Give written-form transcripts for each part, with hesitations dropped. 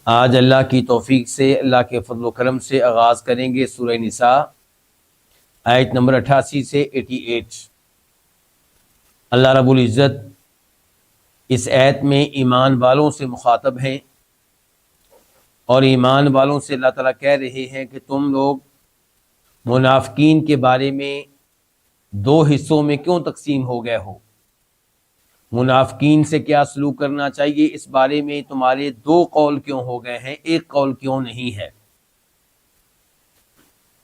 آج اللہ کی توفیق سے، اللہ کے فضل و کرم سے آغاز کریں گے سورہ نساء آیت نمبر 88 سے 88۔ اللہ رب العزت اس آیت میں ایمان والوں سے مخاطب ہیں، اور ایمان والوں سے اللہ تعالیٰ کہہ رہے ہیں کہ تم لوگ منافقین کے بارے میں دو حصوں میں کیوں تقسیم ہو گئے ہو؟ منافقین سے کیا سلوک کرنا چاہیے، اس بارے میں تمہارے دو قول کیوں ہو گئے ہیں، ایک قول کیوں نہیں ہے؟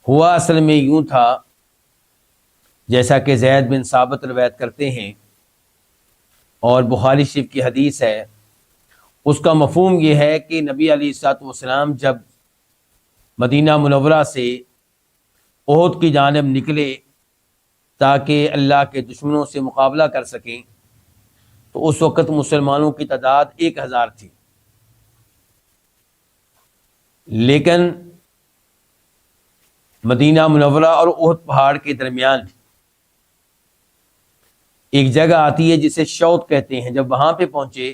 ہوا اصل میں یوں تھا، جیسا کہ زید بن ثابت روایت کرتے ہیں اور بخاری شریف کی حدیث ہے، اس کا مفہوم یہ ہے کہ نبی علیہ الصلوۃ والسلام جب مدینہ منورہ سے احد کی جانب نکلے تاکہ اللہ کے دشمنوں سے مقابلہ کر سکیں، تو اس وقت مسلمانوں کی تعداد 1000 تھی، لیکن مدینہ منورہ اور احد پہاڑ کے درمیان ایک جگہ آتی ہے جسے شوط کہتے ہیں۔ جب وہاں پہ پہنچے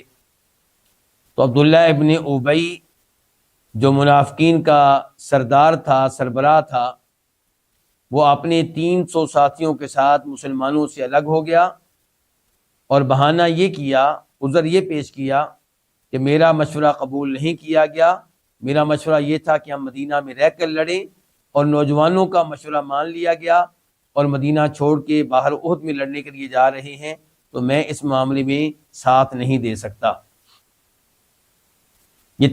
تو عبداللہ ابن ابی جو منافقین کا سردار تھا، سربراہ تھا، وہ اپنے 300 ساتھیوں کے ساتھ مسلمانوں سے الگ ہو گیا اور بہانہ یہ کیا، عذر یہ پیش کیا کہ میرا مشورہ قبول نہیں کیا گیا، میرا مشورہ یہ تھا کہ ہم مدینہ میں رہ کر لڑیں، اور نوجوانوں کا مشورہ مان لیا گیا اور مدینہ چھوڑ کے باہر احد میں لڑنے کے لیے جا رہے ہیں، تو میں اس معاملے میں ساتھ نہیں دے سکتا۔ یہ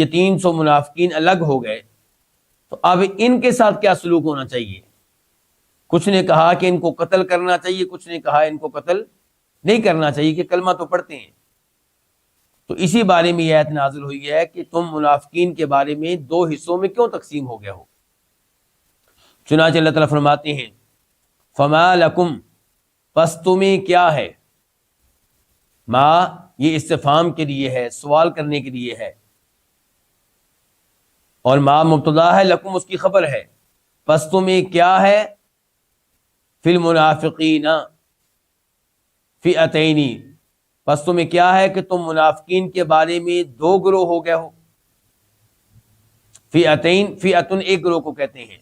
300 منافقین الگ ہو گئے، تو اب ان کے ساتھ کیا سلوک ہونا چاہیے؟ کچھ نے کہا کہ ان کو قتل کرنا چاہیے، کچھ نے کہا ان کو قتل نہیں کرنا چاہیے کہ کلمہ تو پڑھتے ہیں۔ تو اسی بارے میں یہ آیت نازل ہوئی ہے کہ تم منافقین کے بارے میں دو حصوں میں کیوں تقسیم ہو گئے ہو؟ چنانچہ اللہ تعالیٰ فرماتے ہیں فما لکم، پس تمہیں کیا ہے؟ ما یہ استفہام کے لیے ہے، سوال کرنے کے لیے ہے، اور ما مبتدا ہے، لکم اس کی خبر ہے۔ پس تمہیں کیا ہے؟ فی المنافقین فئتین، پس تمہیں کیا ہے کہ تم منافقین کے بارے میں دو گروہ ہو گئے ہو۔ فئتین، فئتن ایک گروہ کو کہتے ہیں۔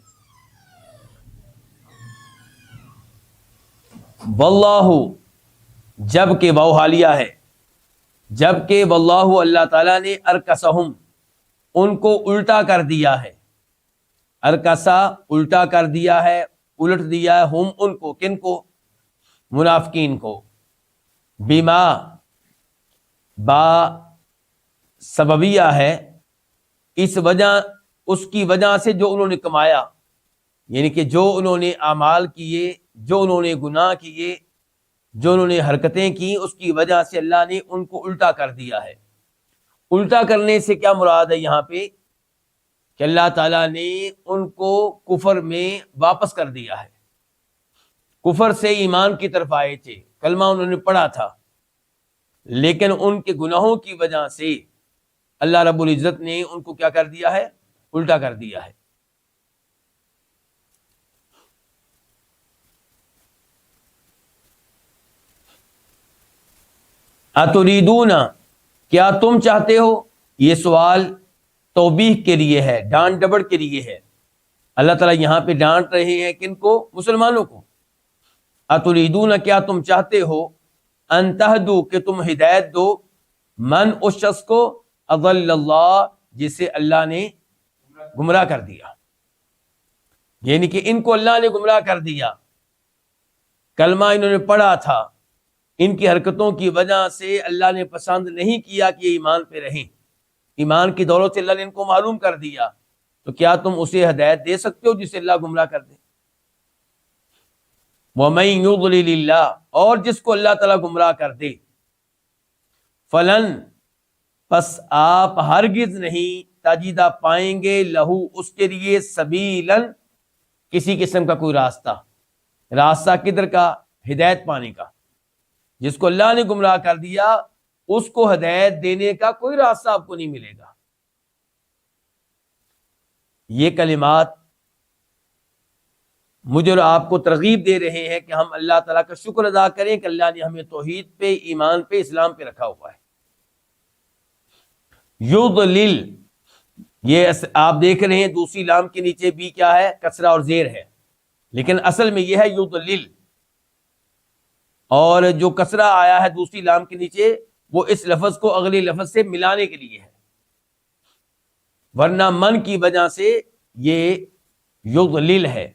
واللہ، جبکہ واو حالیہ ہے، جبکہ واللہ اللہ تعالیٰ نے ارکسہم، ان کو الٹا کر دیا ہے۔ ارکسا الٹا کر دیا ہے، الٹ دیا ہے، ہم ان کو، کن کو؟ منافقین کو۔ بما، با سببیہ ہے، اس وجہ، اس کی وجہ سے جو انہوں نے کمایا، یعنی کہ جو انہوں نے اعمال کیے، جو انہوں نے گناہ کیے، جو انہوں نے حرکتیں کی، اس کی وجہ سے اللہ نے ان کو الٹا کر دیا ہے۔ الٹا کرنے سے کیا مراد ہے یہاں پہ؟ کہ اللہ تعالیٰ نے ان کو کفر میں واپس کر دیا ہے۔ کفر سے ایمان کی طرف آئے تھے، کلمہ انہوں نے پڑھا تھا، لیکن ان کے گناہوں کی وجہ سے اللہ رب العزت نے ان کو کیا کر دیا ہے؟ الٹا کر دیا ہے۔ اتریدون، کیا تم چاہتے ہو؟ یہ سوال توبیخ کے لیے ہے، ڈانٹ ڈپٹ کے لیے ہے۔ اللہ تعالیٰ یہاں پہ ڈانٹ رہے ہیں کن کو؟ مسلمانوں کو۔ اتریدون، کیا تم چاہتے ہو؟ ان تہدو، کہ تم ہدایت دو، من، اس شخص کو، اضل اللہ، جسے اللہ نے گمراہ کر دیا، یعنی کہ ان کو اللہ نے گمراہ کر دیا۔ کلمہ انہوں نے پڑھا تھا، ان کی حرکتوں کی وجہ سے اللہ نے پسند نہیں کیا کہ یہ ایمان پہ رہیں، ایمان کی دولت سے اللہ نے ان کو معلوم کر دیا، تو کیا تم اسے ہدایت دے سکتے ہو جسے اللہ گمراہ کر دے؟ وَمَن يُضْلِلِ اللَّهُ، اور جس کو اللہ تعالیٰ گمراہ کر دے، فلن، پس آپ ہرگز نہیں، تجدہ پائیں گے، لہو، اس کے لیے، سبیلاً، کسی قسم کا کوئی راستہ۔ راستہ کدھر کا؟ ہدایت پانے کا۔ جس کو اللہ نے گمراہ کر دیا، اس کو ہدایت دینے کا کوئی راستہ آپ کو نہیں ملے گا۔ یہ کلمات مجھے اور آپ کو ترغیب دے رہے ہیں کہ ہم اللہ تعالیٰ کا شکر ادا کریں کہ اللہ نے ہمیں توحید پہ، ایمان پہ، اسلام پہ رکھا ہوا ہے۔ یضلل، یہ آپ دیکھ رہے ہیں دوسری لام کے نیچے بھی کیا ہے؟ کسرہ اور زیر ہے، لیکن اصل میں یہ ہے یضلل، اور جو کسرہ آیا ہے دوسری لام کے نیچے وہ اس لفظ کو اگلے لفظ سے ملانے کے لیے ہے، ورنہ من کی وجہ سے یہ یضلل ہے۔